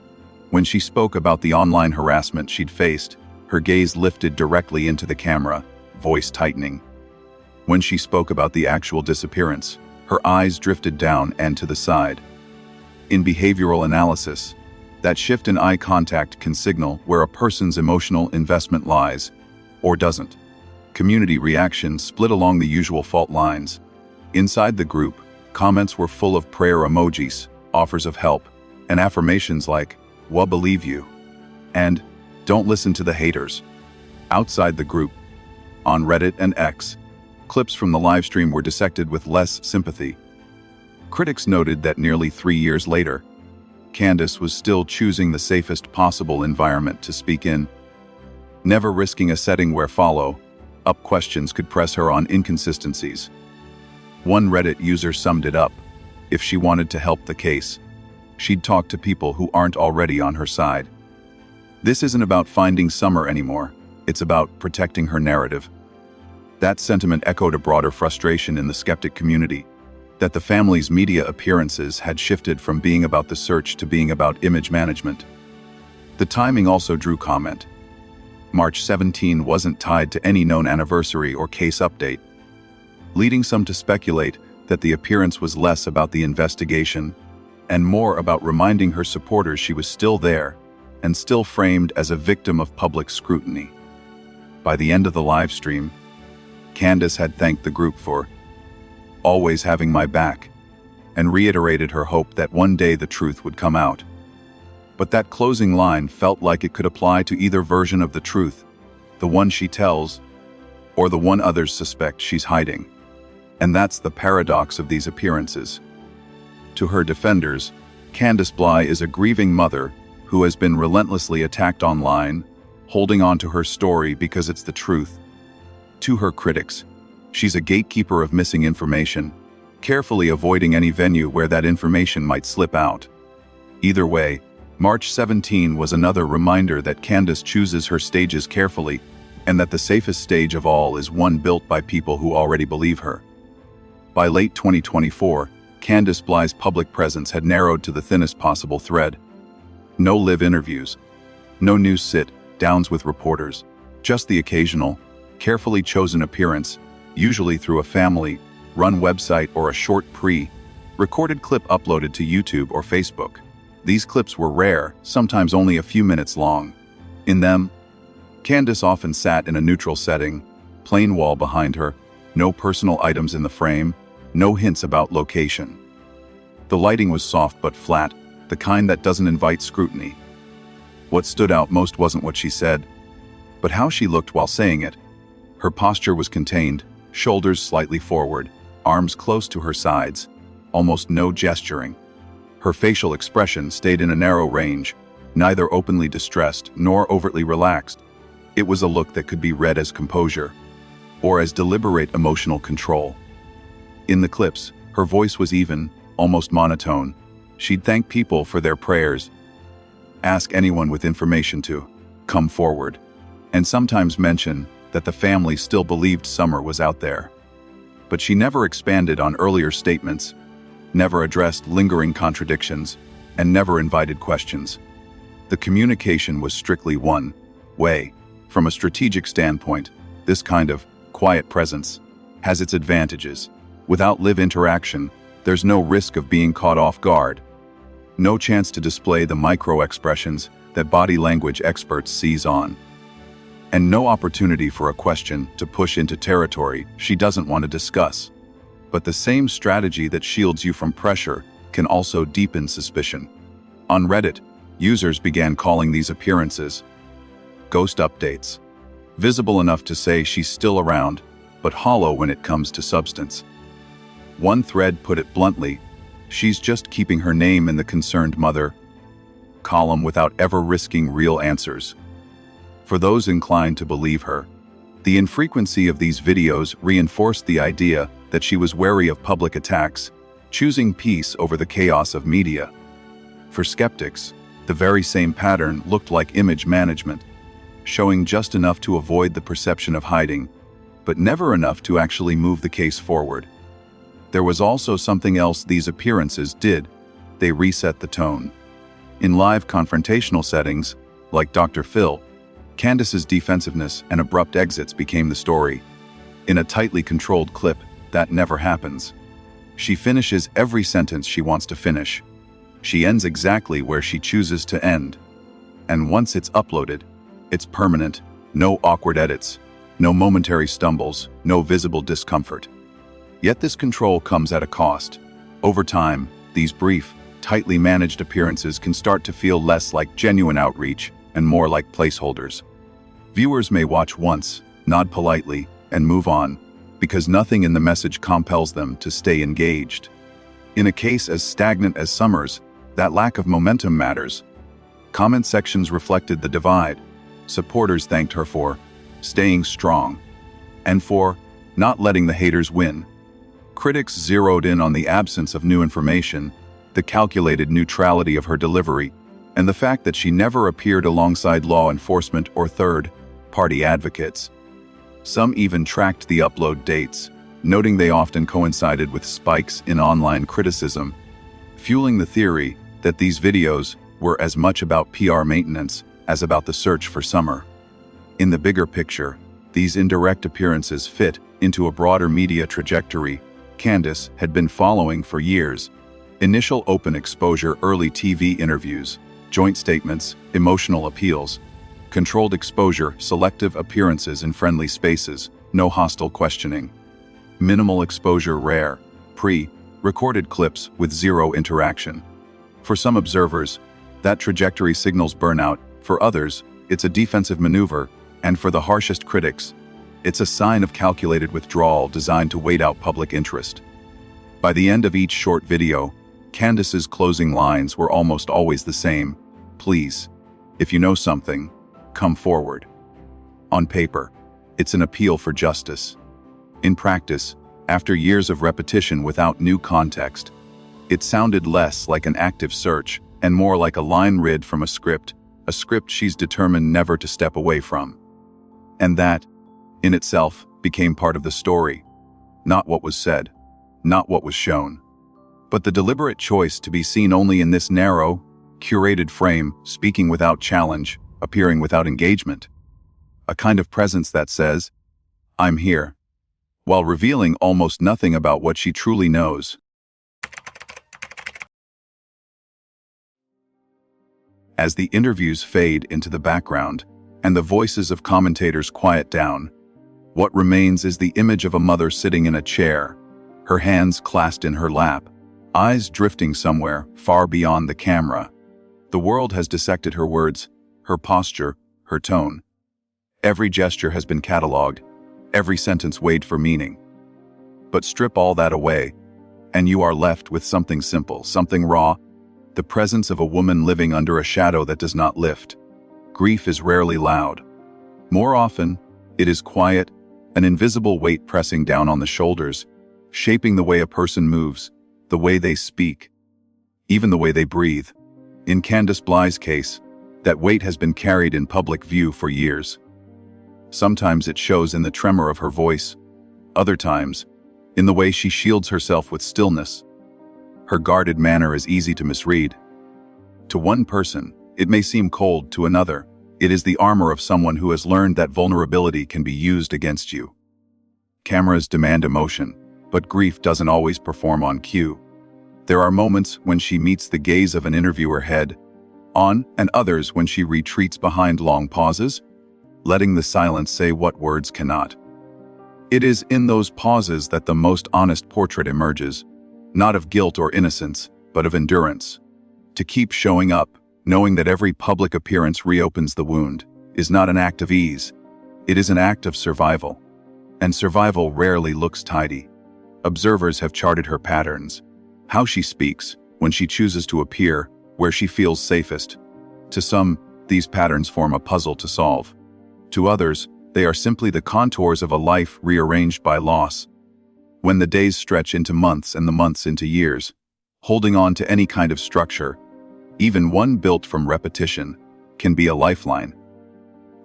When she spoke about the online harassment she'd faced, her gaze lifted directly into the camera, voice tightening. When she spoke about the actual disappearance, her eyes drifted down and to the side. In behavioral analysis, that shift in eye contact can signal where a person's emotional investment lies, or doesn't. Community reactions split along the usual fault lines. Inside the group, comments were full of prayer emojis, offers of help, and affirmations like, "Wa believe you," and "Don't listen to the haters." Outside the group, on Reddit and X, clips from the livestream were dissected with less sympathy. Critics noted that nearly 3 years later, Candus was still choosing the safest possible environment to speak in, never risking a setting where follow-up questions could press her on inconsistencies. One Reddit user summed it up: if she wanted to help the case, she'd talk to people who aren't already on her side. This isn't about finding Summer anymore, it's about protecting her narrative. That sentiment echoed a broader frustration in the skeptic community, that the family's media appearances had shifted from being about the search to being about image management. The timing also drew comment. March 17 wasn't tied to any known anniversary or case update, leading some to speculate that the appearance was less about the investigation and more about reminding her supporters she was still there and still framed as a victim of public scrutiny. By the end of the live stream, Candus had thanked the group for always having my back and reiterated her hope that one day the truth would come out. But that closing line felt like it could apply to either version of the truth, the one she tells or the one others suspect she's hiding. And that's the paradox of these appearances. To her defenders, Candus Bly is a grieving mother who has been relentlessly attacked online, holding on to her story because it's the truth. To her critics, she's a gatekeeper of missing information, carefully avoiding any venue where that information might slip out. Either way, March 17 was another reminder that Candus chooses her stages carefully, and that the safest stage of all is one built by people who already believe her. By late 2024, Candus Bly's public presence had narrowed to the thinnest possible thread. No live interviews, no news sit-downs with reporters, just the occasional, carefully chosen appearance, usually through a family-run website or a short pre-recorded clip uploaded to YouTube or Facebook. These clips were rare, sometimes only a few minutes long. In them, Candus often sat in a neutral setting, plain wall behind her, no personal items in the frame, no hints about location. The lighting was soft but flat, the kind that doesn't invite scrutiny. What stood out most wasn't what she said, but how she looked while saying it. Her posture was contained, shoulders slightly forward, arms close to her sides, almost no gesturing. Her facial expression stayed in a narrow range, neither openly distressed nor overtly relaxed. It was a look that could be read as composure, or as deliberate emotional control. In the clips, her voice was even, almost monotone. She'd thank people for their prayers, ask anyone with information to come forward, and sometimes mention that the family still believed Summer was out there. But she never expanded on earlier statements, never addressed lingering contradictions, and never invited questions. The communication was strictly one way. From a strategic standpoint, this kind of quiet presence has its advantages. Without live interaction, there's no risk of being caught off guard. No chance to display the micro-expressions that body language experts seize on. And no opportunity for a question to push into territory she doesn't want to discuss. But the same strategy that shields you from pressure can also deepen suspicion. On Reddit, users began calling these appearances ghost updates, visible enough to say she's still around, but hollow when it comes to substance. One thread put it bluntly: she's just keeping her name in the concerned mother column without ever risking real answers. For those inclined to believe her, the infrequency of these videos reinforced the idea that she was wary of public attacks, choosing peace over the chaos of media. For skeptics, the very same pattern looked like image management, showing just enough to avoid the perception of hiding, but never enough to actually move the case forward. There was also something else these appearances did. They reset the tone. In live confrontational settings, like Dr. Phil, Candus's defensiveness and abrupt exits became the story. In a tightly controlled clip, that never happens. She finishes every sentence she wants to finish. She ends exactly where she chooses to end. And once it's uploaded, it's permanent. No awkward edits, no momentary stumbles, no visible discomfort. Yet this control comes at a cost. Over time, these brief, tightly managed appearances can start to feel less like genuine outreach and more like placeholders. Viewers may watch once, nod politely, and move on, because nothing in the message compels them to stay engaged. In a case as stagnant as Summer's, that lack of momentum matters. Comment sections reflected the divide. Supporters thanked her for staying strong and for not letting the haters win. Critics zeroed in on the absence of new information, the calculated neutrality of her delivery, and the fact that she never appeared alongside law enforcement or third-party advocates. Some even tracked the upload dates, noting they often coincided with spikes in online criticism, fueling the theory that these videos were as much about PR maintenance as about the search for Summer. In the bigger picture, these indirect appearances fit into a broader media trajectory Candus had been following for years. Initial open exposure, early TV interviews, joint statements, emotional appeals, controlled exposure, selective appearances in friendly spaces, no hostile questioning. Minimal exposure, rare, pre-recorded clips with zero interaction. For some observers, that trajectory signals burnout. For others, it's a defensive maneuver, and for the harshest critics, it's a sign of calculated withdrawal designed to wait out public interest. By the end of each short video, Candus's closing lines were almost always the same. Please, if you know something, come forward. On paper, it's an appeal for justice. In practice, after years of repetition without new context, it sounded less like an active search and more like a line read from a script she's determined never to step away from. And that, in itself, became part of the story. Not what was said, not what was shown, but the deliberate choice to be seen only in this narrow, curated frame, speaking without challenge, appearing without engagement. A kind of presence that says, "I'm here," while revealing almost nothing about what she truly knows. As the interviews fade into the background and the voices of commentators quiet down, what remains is the image of a mother sitting in a chair, her hands clasped in her lap, eyes drifting somewhere far beyond the camera. The world has dissected her words, her posture, her tone. Every gesture has been cataloged, every sentence weighed for meaning. But strip all that away, and you are left with something simple, something raw, the presence of a woman living under a shadow that does not lift. Grief is rarely loud. More often, it is quiet, an invisible weight pressing down on the shoulders, shaping the way a person moves, the way they speak, even the way they breathe. In Candus Bly's case, that weight has been carried in public view for years. Sometimes it shows in the tremor of her voice, other times, in the way she shields herself with stillness. Her guarded manner is easy to misread. To one person, it may seem cold. To another, it is the armor of someone who has learned that vulnerability can be used against you. Cameras demand emotion, but grief doesn't always perform on cue. There are moments when she meets the gaze of an interviewer head on, and others when she retreats behind long pauses, letting the silence say what words cannot. It is in those pauses that the most honest portrait emerges, not of guilt or innocence, but of endurance. To keep showing up, knowing that every public appearance reopens the wound, is not an act of ease. It is an act of survival. And survival rarely looks tidy. Observers have charted her patterns, how she speaks, when she chooses to appear, where she feels safest. To some, these patterns form a puzzle to solve. To others, they are simply the contours of a life rearranged by loss. When the days stretch into months and the months into years, holding on to any kind of structure, even one built from repetition, can be a lifeline.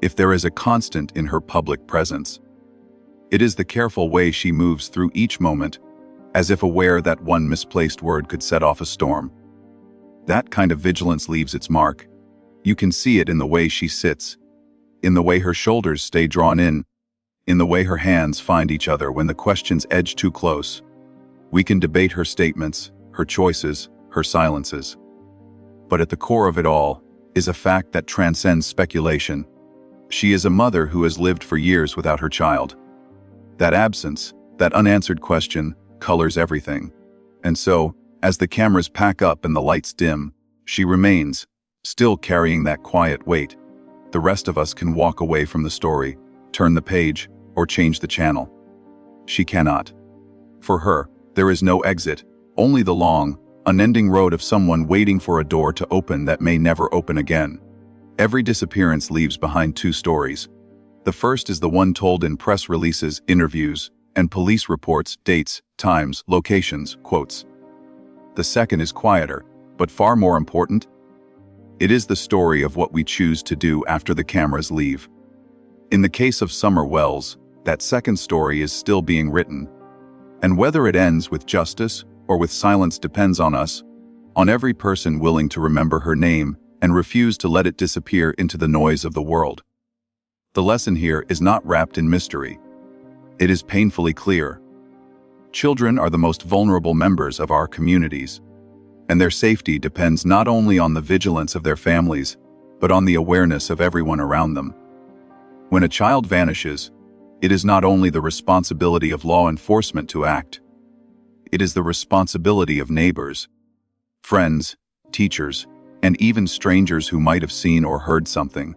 If there is a constant in her public presence, it is the careful way she moves through each moment, as if aware that one misplaced word could set off a storm. That kind of vigilance leaves its mark. You can see it in the way she sits, in the way her shoulders stay drawn in the way her hands find each other when the questions edge too close. We can debate her statements, her choices, her silences. But at the core of it all is a fact that transcends speculation. She is a mother who has lived for years without her child. That absence, that unanswered question, colors everything. And so, as the cameras pack up and the lights dim, she remains, still carrying that quiet weight. The rest of us can walk away from the story, turn the page, or change the channel. She cannot. For her, there is no exit, only the long, unending road of someone waiting for a door to open that may never open again. Every disappearance leaves behind two stories. The first is the one told in press releases, interviews, and police reports, dates, times, locations, quotes. The second is quieter, but far more important. It is the story of what we choose to do after the cameras leave. In the case of Summer Wells, that second story is still being written. And whether it ends with justice or with silence depends on us, on every person willing to remember her name and refuse to let it disappear into the noise of the world. The lesson here is not wrapped in mystery. It is painfully clear. Children are the most vulnerable members of our communities, and their safety depends not only on the vigilance of their families, but on the awareness of everyone around them. When a child vanishes, it is not only the responsibility of law enforcement to act. It is the responsibility of neighbors, friends, teachers, and even strangers who might have seen or heard something.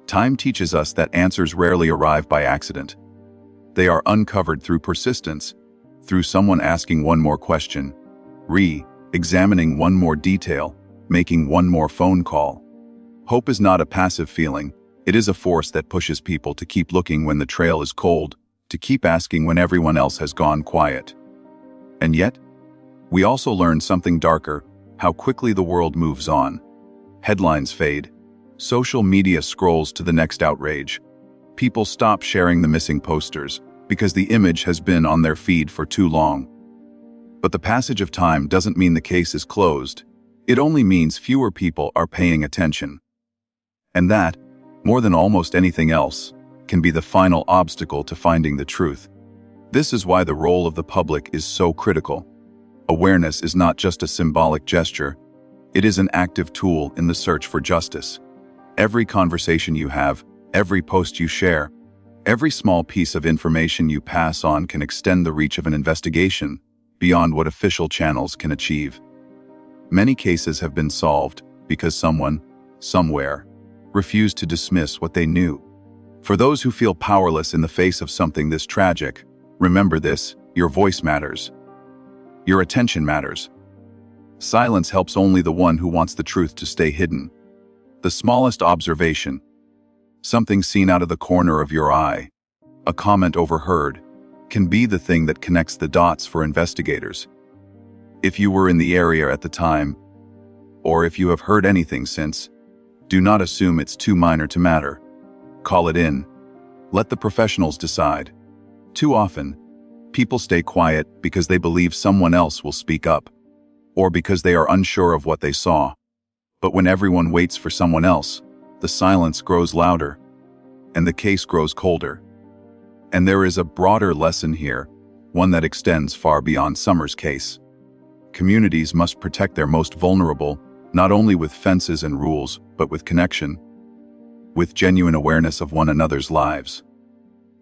Time teaches us that answers rarely arrive by accident. They are uncovered through persistence, through someone asking one more question, examining one more detail, making one more phone call. Hope is not a passive feeling. It is a force that pushes people to keep looking when the trail is cold, to keep asking when everyone else has gone quiet. And yet, we also learn something darker, how quickly the world moves on. Headlines fade. Social media scrolls to the next outrage. People stop sharing the missing posters because the image has been on their feed for too long. But the passage of time doesn't mean the case is closed. It only means fewer people are paying attention. And that, more than almost anything else, can be the final obstacle to finding the truth. This is why the role of the public is so critical. Awareness is not just a symbolic gesture. It is an active tool in the search for justice. Every conversation you have, every post you share, every small piece of information you pass on can extend the reach of an investigation beyond what official channels can achieve. Many cases have been solved because someone, somewhere, refused to dismiss what they knew. For those who feel powerless in the face of something this tragic, remember this: your voice matters. Your attention matters. Silence helps only the one who wants the truth to stay hidden. The smallest observation, something seen out of the corner of your eye, a comment overheard, can be the thing that connects the dots for investigators. If you were in the area at the time, or if you have heard anything since, do not assume it's too minor to matter. Call it in. Let the professionals decide. Too often, people stay quiet because they believe someone else will speak up, or because they are unsure of what they saw. But when everyone waits for someone else, the silence grows louder, and the case grows colder. And there is a broader lesson here, one that extends far beyond Summer's case. Communities must protect their most vulnerable, not only with fences and rules, but with connection, with genuine awareness of one another's lives.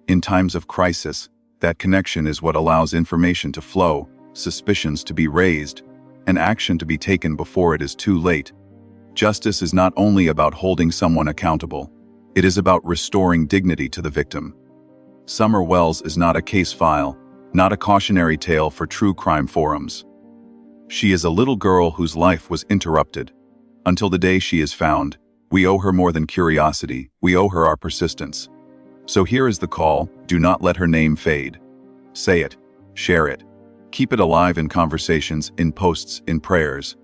In times of crisis, that connection is what allows information to flow, suspicions to be raised, and action to be taken before it is too late. Justice is not only about holding someone accountable, it is about restoring dignity to the victim. Summer Wells is not a case file, not a cautionary tale for true crime forums. She is a little girl whose life was interrupted. Until the day she is found, we owe her more than curiosity, we owe her our persistence. So here is the call: do not let her name fade. Say it, share it, keep it alive in conversations, in posts, in prayers.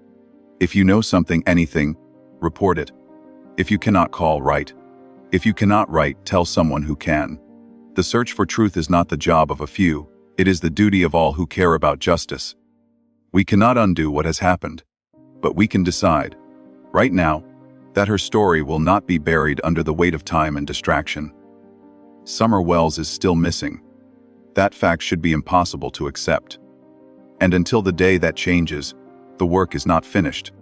If you know something, anything, report it. If you cannot call, write. If you cannot write, tell someone who can. The search for truth is not the job of a few, It is the duty of all who care about justice. We cannot undo what has happened, but we can decide, right now, that her story will not be buried under the weight of time and distraction. Summer Wells is still missing. That fact should be impossible to accept. And until the day that changes, the work is not finished.